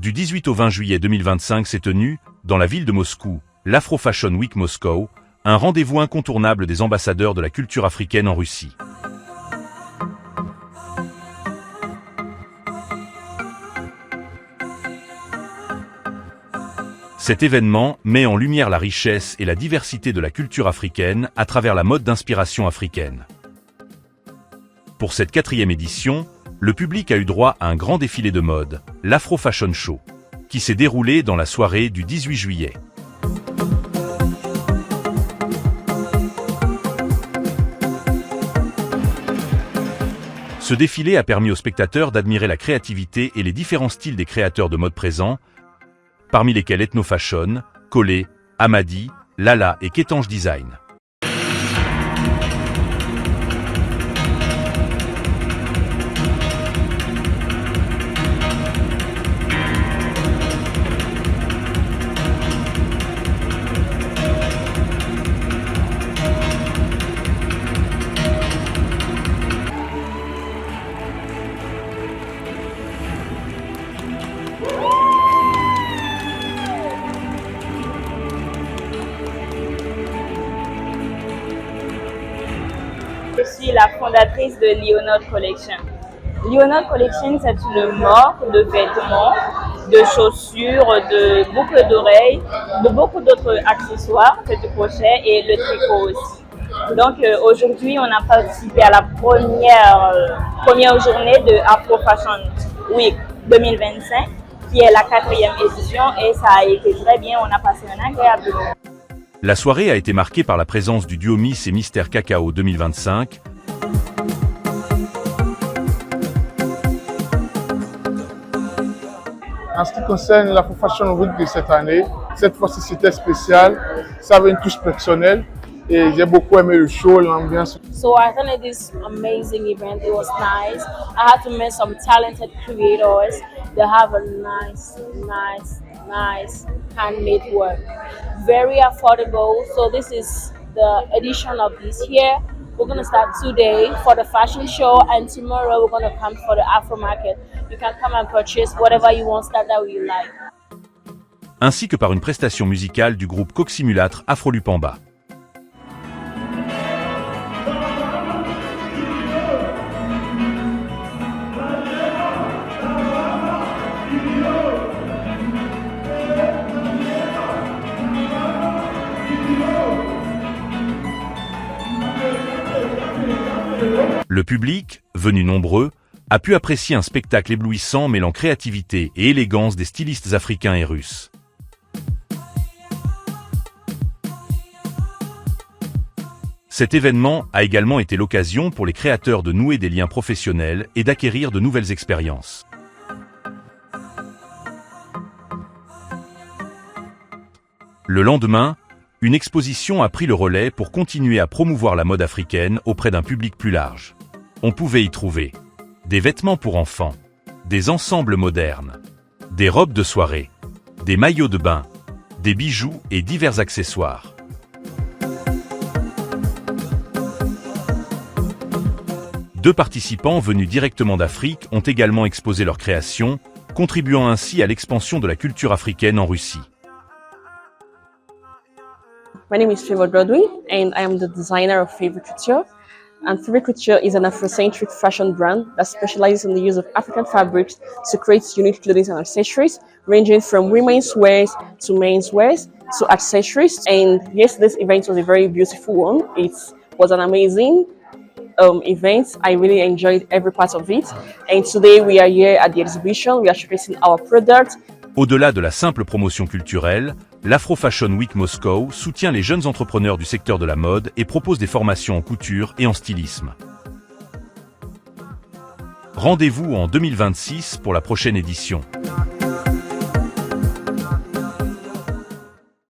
Du 18 au 20 juillet 2025 s'est tenu, dans la ville de Moscou, l'Afro Fashion Week Moscow, un rendez-vous incontournable des ambassadeurs de la culture africaine en Russie. Cet événement met en lumière la richesse et la diversité de la culture africaine à travers la mode d'inspiration africaine. Pour cette 4e édition, le public a eu droit à un grand défilé de mode, l'Afro Fashion Show, qui s'est déroulé dans la soirée du 18 juillet. Ce défilé a permis aux spectateurs d'admirer la créativité et les différents styles des créateurs de mode présents, parmi lesquels Ethno Fashion, Collet, Amadi, Lala et Ketange Design. Je suis la fondatrice de Leonard Collection. Leonard Collection, c'est une marque de vêtements, de chaussures, de boucles d'oreilles, de beaucoup d'autres accessoires, c'est du crochet et le tricot aussi. Donc aujourd'hui, on a participé à la première journée de Afro Fashion Week 2025, qui est la 4e édition, et ça a été très bien, on a passé un agréable moment. La soirée a été marquée par la présence du duo Miss et Mister Cacao 2025. En ce qui concerne l'Afro Fashion Week de cette année, cette fois-ci c'était spécial, ça avait une touche personnelle et j'ai beaucoup aimé le show, l'ambiance. So I attended this amazing event, it was nice. I had to meet some talented creators. They have a nice handmade work. Very affordable, so this is the edition of this year. We're going to start today for the fashion show, and tomorrow we're going to come for the Afro market. You can come and purchase whatever you want, start that you like. Ainsi que par une prestation musicale du groupe Coximulatre Afro-Lupamba. Le public, venu nombreux, a pu apprécier un spectacle éblouissant mêlant créativité et élégance des stylistes africains et russes. Cet événement a également été l'occasion pour les créateurs de nouer des liens professionnels et d'acquérir de nouvelles expériences. Le lendemain, une exposition a pris le relais pour continuer à promouvoir la mode africaine auprès d'un public plus large. On pouvait y trouver des vêtements pour enfants, des ensembles modernes, des robes de soirée, des maillots de bain, des bijoux et divers accessoires. Deux participants venus directement d'Afrique ont également exposé leurs créations, contribuant ainsi à l'expansion de la culture africaine en Russie. My name is Favor Broadway, and I am the designer of Favor Couture. And Favor Couture is an Afrocentric fashion brand that specializes in the use of African fabrics to create unique clothing and accessories, ranging from women's wears to men's wears to accessories. And yes, this event was a very beautiful one. It was an amazing event. I really enjoyed every part of it. And today we are here at the exhibition. We are showcasing our products. Au-delà de la simple promotion culturelle, l'Afro Fashion Week Moscow soutient les jeunes entrepreneurs du secteur de la mode et propose des formations en couture et en stylisme. Rendez-vous en 2026 pour la prochaine édition.